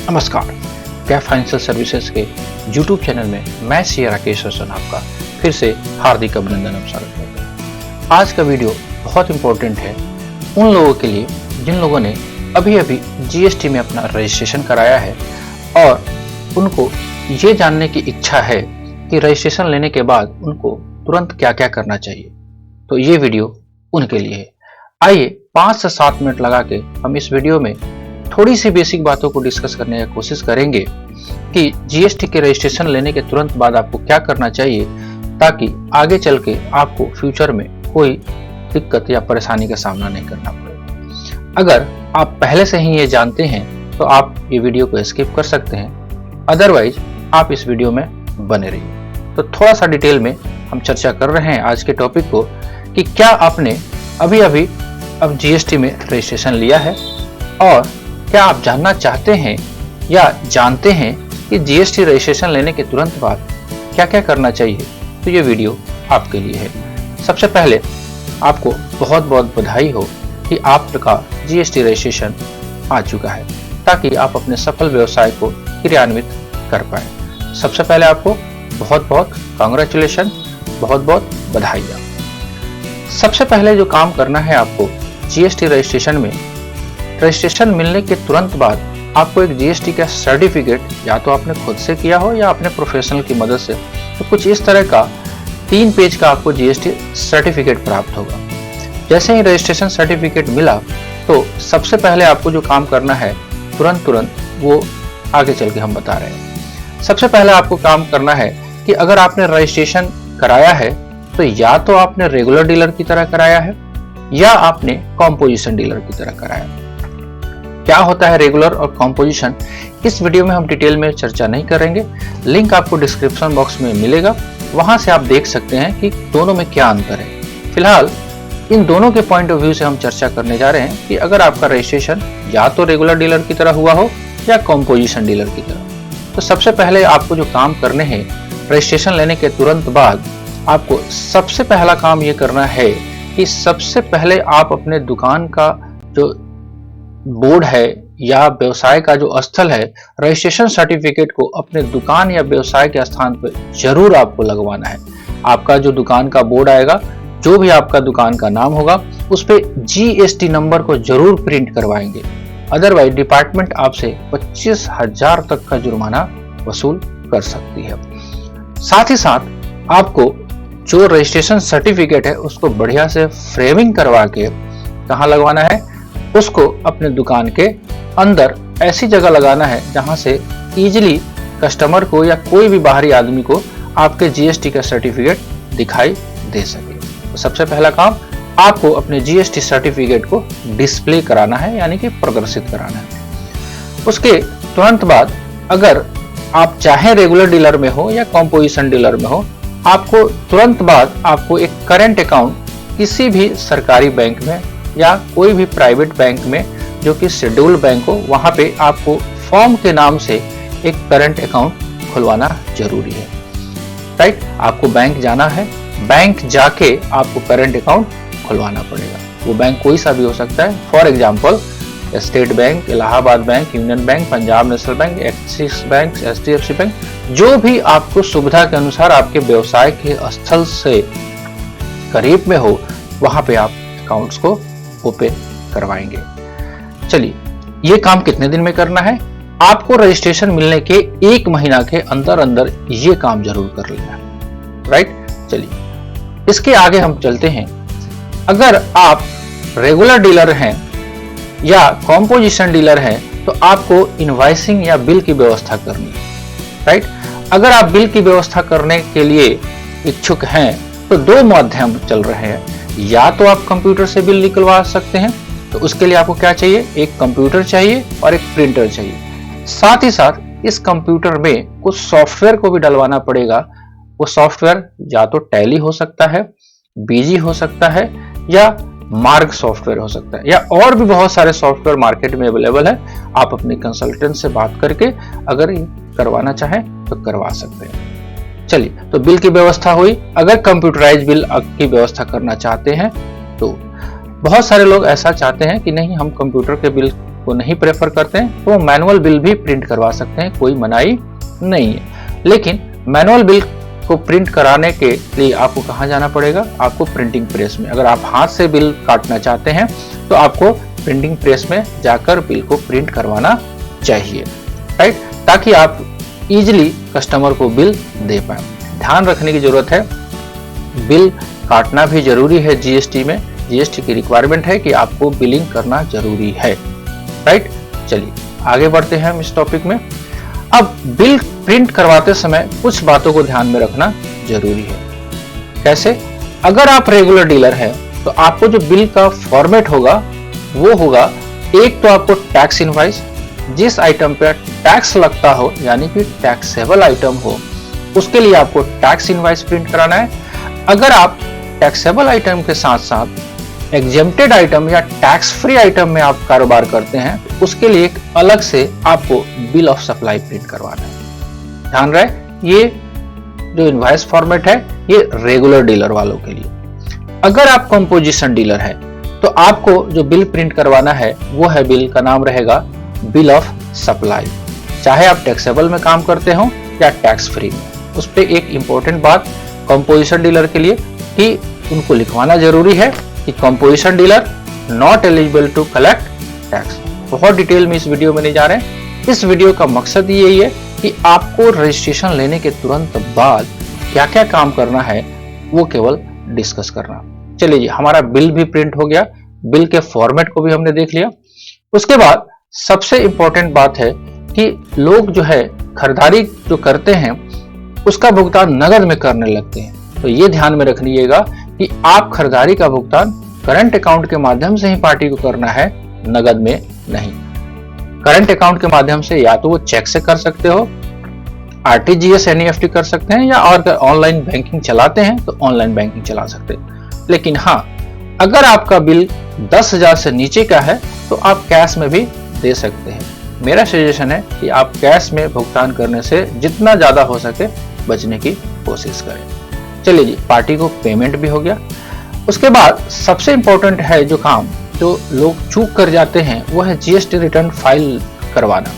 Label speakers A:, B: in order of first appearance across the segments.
A: नमस्कार, gap financial services के YouTube channel में मैं सी राकेश रोशन आपका फिर से हार्दिक अभिनंदन और स्वागत करता हूँ। आज का वीडियो बहुत इम्पोर्टेंट है उन लोगों के लिए जिन लोगों ने अभी GST में अपना रजिस्ट्रेशन कराया है और उनको ये जानने की इच्छा है कि रजिस्ट्रेशन लेने के बाद उनको तुरंत क्या क्या करना चाहिए। तो ये वीडियो उनके लिए है। आइए 5 से 7 मिनट लगा के हम इस वीडियो में थोड़ी सी बेसिक बातों को डिस्कस करने की कोशिश करेंगे कि जीएसटी के रजिस्ट्रेशन लेने के तुरंत बाद आपको क्या करना चाहिए ताकि आगे चल के आपको फ्यूचर में कोई दिक्कत या परेशानी का सामना नहीं करना पड़े। अगर आप पहले से ही ये जानते हैं तो आप ये वीडियो को स्किप कर सकते हैं, अदरवाइज आप इस वीडियो में बने रहिए। तो थोड़ा सा डिटेल में हम चर्चा कर रहे हैं आज के टॉपिक को कि क्या आपने अभी अब जीएसटी में रजिस्ट्रेशन लिया है और क्या आप जानना चाहते हैं या जानते हैं कि जीएसटी रजिस्ट्रेशन लेने के तुरंत बाद क्या क्या करना चाहिए। तो ये वीडियो आपके लिए है। सबसे पहले आपको बहुत बहुत बधाई हो कि आपका जीएसटी रजिस्ट्रेशन आ चुका है ताकि आप अपने सफल व्यवसाय को क्रियान्वित कर पाए। सबसे पहले आपको बहुत बहुत कांग्रेचुलेशन, बहुत बहुत बधाइयाँ। सबसे पहले जो काम करना है आपको जीएसटी रजिस्ट्रेशन में, रजिस्ट्रेशन मिलने के तुरंत बाद आपको एक जीएसटी का सर्टिफिकेट या तो आपने खुद से किया हो या अपने प्रोफेशनल की मदद से, तो कुछ इस तरह का 3 पेज का आपको जीएसटी सर्टिफिकेट प्राप्त होगा। जैसे ही रजिस्ट्रेशन सर्टिफिकेट मिला तो सबसे पहले आपको जो काम करना है तुरंत वो आगे चल के हम बता रहे हैं। सबसे पहले आपको काम करना है कि अगर आपने रजिस्ट्रेशन कराया है तो या तो आपने रेगुलर डीलर की तरह कराया है या आपने कॉम्पोजिशन डीलर की तरह कराया। क्या होता है रेगुलर और कॉम्पोजिशन, इस वीडियो में हम डिटेल में चर्चा नहीं करेंगे। लिंक आपको डिस्क्रिप्शन बॉक्स में मिलेगा, वहां से आप देख सकते हैं कि दोनों में क्या अंतर है। फिलहाल इन दोनों के पॉइंट ऑफ व्यू से हम चर्चा करने जा रहे हैं कि अगर आपका रजिस्ट्रेशन या तो रेगुलर डीलर की तरह हुआ हो या कॉम्पोजिशन डीलर की तरह। तो सबसे पहले आपको जो काम करने हैं रजिस्ट्रेशन लेने के तुरंत बाद, आपको सबसे पहला काम ये करना है कि सबसे पहले आप अपने दुकान का जो बोर्ड है या व्यवसाय का जो स्थल है, रजिस्ट्रेशन सर्टिफिकेट को अपने दुकान या व्यवसाय के स्थान पर जरूर आपको लगवाना है। आपका जो दुकान का बोर्ड आएगा, जो भी आपका दुकान का नाम होगा, उस पे जीएसटी नंबर को जरूर प्रिंट करवाएंगे, अदरवाइज डिपार्टमेंट आपसे 25,000 तक का जुर्माना वसूल कर सकती है। साथ ही साथ आपको जो रजिस्ट्रेशन सर्टिफिकेट है उसको बढ़िया से फ्रेमिंग करवा के कहाँ लगवाना है, उसको अपने दुकान के अंदर ऐसी जगह लगाना है जहां से इजीली कस्टमर को या कोई भी बाहरी आदमी को आपके जीएसटी का सर्टिफिकेट दिखाई दे सके। तो सबसे पहला काम आपको अपने जीएसटी सर्टिफिकेट को डिस्प्ले कराना है, यानी कि प्रदर्शित कराना है। उसके तुरंत बाद अगर आप चाहे रेगुलर डीलर में हो या कॉम्पोजिशन डीलर में हो, आपको तुरंत बाद आपको एक करंट अकाउंट किसी भी सरकारी बैंक में या कोई भी प्राइवेट बैंक में जो कि शेड्यूल्ड बैंक हो, वहां पे आपको फॉर्म के नाम से एक करंट अकाउंट खुलवाना जरूरी है। राइट, आपको बैंक जाना है, बैंक जाके आपको करंट अकाउंट खुलवाना पड़ेगा। वो बैंक कोई सा भी हो सकता है, for example state bank, Allahabad bank, union bank, Punjab national bank, axis bank, HDFC bank, जो भी आपको सुविधा के अनुसार आपके व्यवसाय के स्थल से करीब में हो, वहां पे आप अकाउंट्स को ओपन करवाएंगे। चलिए, ये काम कितने दिन में करना है? आपको रजिस्ट्रेशन मिलने के 1 महीना के अंदर ये काम जरूर कर लेना है। राइट, चलिए इसके आगे हम चलते हैं। अगर आप रेगुलर डीलर हैं या कॉम्पोजिशन डीलर हैं तो आपको इनवॉइसिंग या बिल की व्यवस्था करनी है। राइट, अगर आप बिल की व्यवस्था करने के लिए इच्छुक हैं तो 2 माध्यम चल रहे हैं। या तो आप कंप्यूटर से बिल निकलवा सकते हैं, तो उसके लिए आपको क्या चाहिए, एक कंप्यूटर चाहिए और एक प्रिंटर चाहिए। साथ ही साथ इस कंप्यूटर में कुछ सॉफ्टवेयर को भी डलवाना पड़ेगा। वो सॉफ्टवेयर या तो टैली हो सकता है, बीजी हो सकता है या मार्ग सॉफ्टवेयर हो सकता है, या और भी बहुत सारे सॉफ्टवेयर मार्केट में अवेलेबल है। आप अपने कंसल्टेंट से बात करके अगर ये करवाना चाहें तो करवा सकते हैं। चलिए, तो बिल की व्यवस्था हुई। अगर कंप्यूटराइज बिल की व्यवस्था करना चाहते हैं तो बहुत सारे लोग ऐसा चाहते हैं कि नहीं, हम कंप्यूटर के बिल को नहीं प्रेफर करते हैं तो मैनुअल बिल भी प्रिंट करवा सकते हैं, कोई मनाही नहीं है। लेकिन मैनुअल बिल को प्रिंट कराने के लिए आपको कहाँ जाना पड़ेगा? आपको प्रिंटिंग प्रेस में। अगर आप हाथ से बिल काटना चाहते हैं तो आपको प्रिंटिंग प्रेस में जाकर बिल को प्रिंट करवाना चाहिए, राइट, ताकि आप इजीली कस्टमर को बिल दे पाए। ध्यान रखने की जरूरत है, बिल काटना भी जरूरी है। जीएसटी में जीएसटी की रिक्वायरमेंट है कि आपको बिलिंग करना जरूरी है, राइट। चलिए आगे बढ़ते हैं हम इस टॉपिक में। अब बिल प्रिंट करवाते समय कुछ बातों को ध्यान में रखना जरूरी है। कैसे? अगर आप रेगुलर डीलर हैं तो आपको जो बिल का फॉर्मेट होगा वो होगा, एक तो आपको टैक्स इनवॉइस, जिस आइटम पर टैक्स लगता हो यानी कि टैक्सेबल आइटम हो उसके लिए आपको टैक्स इनवॉइस प्रिंट कराना है। अगर आप टैक्सेबल आइटम के साथ साथ एग्जेम्प्टेड आइटम या टैक्स फ्री आइटम में आप कारोबार करते हैं तो उसके लिए एक अलग से आपको बिल ऑफ सप्लाई प्रिंट करवाना है। ध्यान रहे, ये जो इनवॉइस फॉर्मेट है ये रेगुलर डीलर वालों के लिए। अगर आप कंपोजिशन डीलर है तो आपको जो बिल प्रिंट करवाना है वो है, बिल का नाम रहेगा बिल ऑफ सप्लाई। चाहे आप टैक्सेबल में काम करते हो या टैक्स फ्री में, उस पर एक इंपॉर्टेंट बात कंपोजिशन डीलर के लिए कि उनको लिखवाना जरूरी है कि composition dealer not eligible to collect tax. बहुत डिटेल में इस वीडियो में नहीं जा रहे हैं। इस वीडियो का मकसद यही है कि आपको रजिस्ट्रेशन लेने के तुरंत बाद क्या क्या काम करना है वो केवल डिस्कस करना। चलिए जी, हमारा बिल भी प्रिंट हो गया, बिल के फॉर्मेट को भी हमने देख लिया। उसके बाद सबसे इंपॉर्टेंट बात है कि लोग जो है खरीदारी जो करते हैं उसका भुगतान नगद में करने लगते हैं। तो ये ध्यान में रखिएगा कि आप खरीदारी का भुगतान करंट अकाउंट के माध्यम से ही पार्टी को करना है, नगद में नहीं। करंट अकाउंट के माध्यम से या तो वो चेक से कर सकते हो, आरटीजीएस एनईएफटी कर सकते हैं, या और ऑनलाइन बैंकिंग चलाते हैं तो ऑनलाइन बैंकिंग चला सकते हैं। लेकिन हाँ, अगर आपका बिल 10,000 से नीचे का है तो आप कैश में भी दे सकते हैं। मेरा सजेशन है कि आप कैश में भुगतान करने से जितना ज्यादा हो सके बचने की कोशिश करें। चलिए जी, पार्टी को पेमेंट भी हो गया। उसके बाद सबसे इंपॉर्टेंट है जो काम जो लोग चूक कर जाते हैं वो है जीएसटी रिटर्न फाइल करवाना।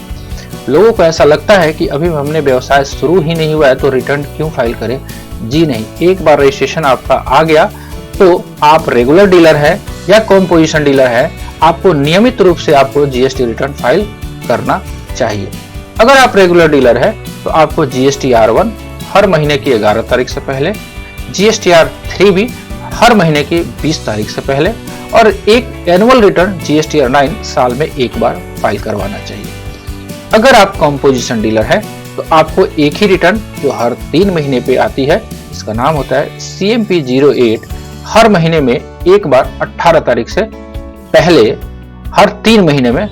A: लोगों को ऐसा लगता है कि अभी हमने व्यवसाय शुरू ही नहीं हुआ है तो रिटर्न क्यों फाइल करें। जी नहीं, एक बार रजिस्ट्रेशन आपका आ गया तो आप रेगुलर डीलर है या कंपोजिशन डीलर है, आपको नियमित रूप से आपको जीएसटी रिटर्न फाइल करना चाहिए। अगर आप रेगुलर डीलर है तो आपको GSTR1 हर महीने की 11 तारीख से पहले, GSTR3 भी हर महीने की 20 तारीख से पहले, और एक एनुअल रिटर्न GSTR9 साल में एक बार फाइल करवाना चाहिए। अगर आप कंपोजिशन डीलर है तो आपको एक ही रिटर्न जो हर 3 महीने पे आती है, इसका नाम होता है CMP08, हर महीने में एक बार 18 तारीख से पहले हर 3 महीने में,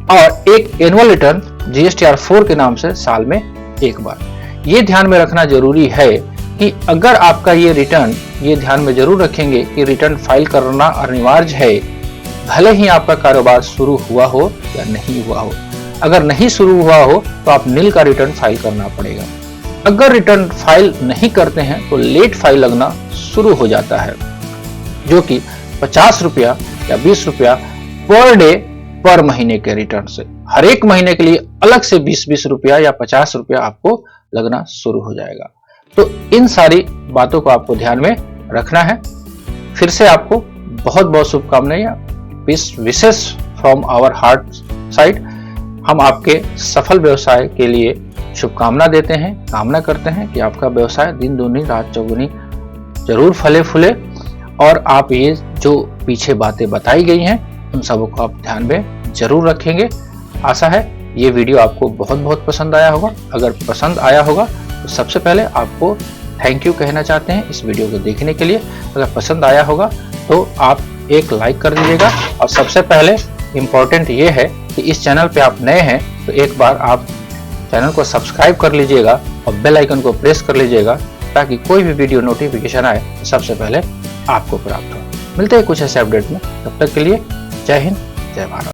A: और एक एनुअल रिटर्न GSTR4 के नाम से साल में एक बार। ये ध्यान में रखना जरूरी है कि अगर आपका ये रिटर्न, ये ध्यान में जरूर रखेंगे कि रिटर्न फाइल करना अनिवार्य है, भले ही आपका कारोबार शुरू हुआ हो या नहीं हुआ हो। अगर नहीं शुरू हुआ हो तो आप नील का रिटर्न फाइल करना पड़ेगा। अगर रिटर्न फाइल नहीं करते हैं तो लेट फाइल लगना शुरू हो जाता है, जो कि 50 रुपया या 20 रुपया पर डे पर महीने के रिटर्न से हर एक महीने के लिए अलग से 20-20 रुपया या 50 रुपया आपको लगना शुरू हो जाएगा। तो इन सारी बातों को आपको ध्यान में रखना है। फिर से आपको बहुत बहुत शुभकामनाएं। विशेष फ्रॉम आवर हार्ट साइड हम आपके सफल व्यवसाय के लिए शुभकामना देते हैं, कामना करते हैं कि आपका व्यवसाय दिन दूनी रात चौगुनी जरूर फले फूले, और आप ये जो पीछे बातें बताई गई हैं उन सबों को आप ध्यान में जरूर रखेंगे। आशा है ये वीडियो आपको बहुत बहुत पसंद आया होगा। अगर पसंद आया होगा तो सबसे पहले आपको थैंक यू कहना चाहते हैं इस वीडियो को देखने के लिए। अगर पसंद आया होगा तो आप एक लाइक कर दीजिएगा, और सबसे पहले इम्पोर्टेंट ये है कि इस चैनल पे आप नए हैं तो एक बार आप चैनल को सब्सक्राइब कर लीजिएगा और बेल आइकन को प्रेस कर लीजिएगा, ताकि कोई भी वीडियो नोटिफिकेशन आए तो सबसे पहले आपको प्राप्त हो। मिलते हैं कुछ ऐसे अपडेट में, तब तक के लिए जय हिंद, जय भारत।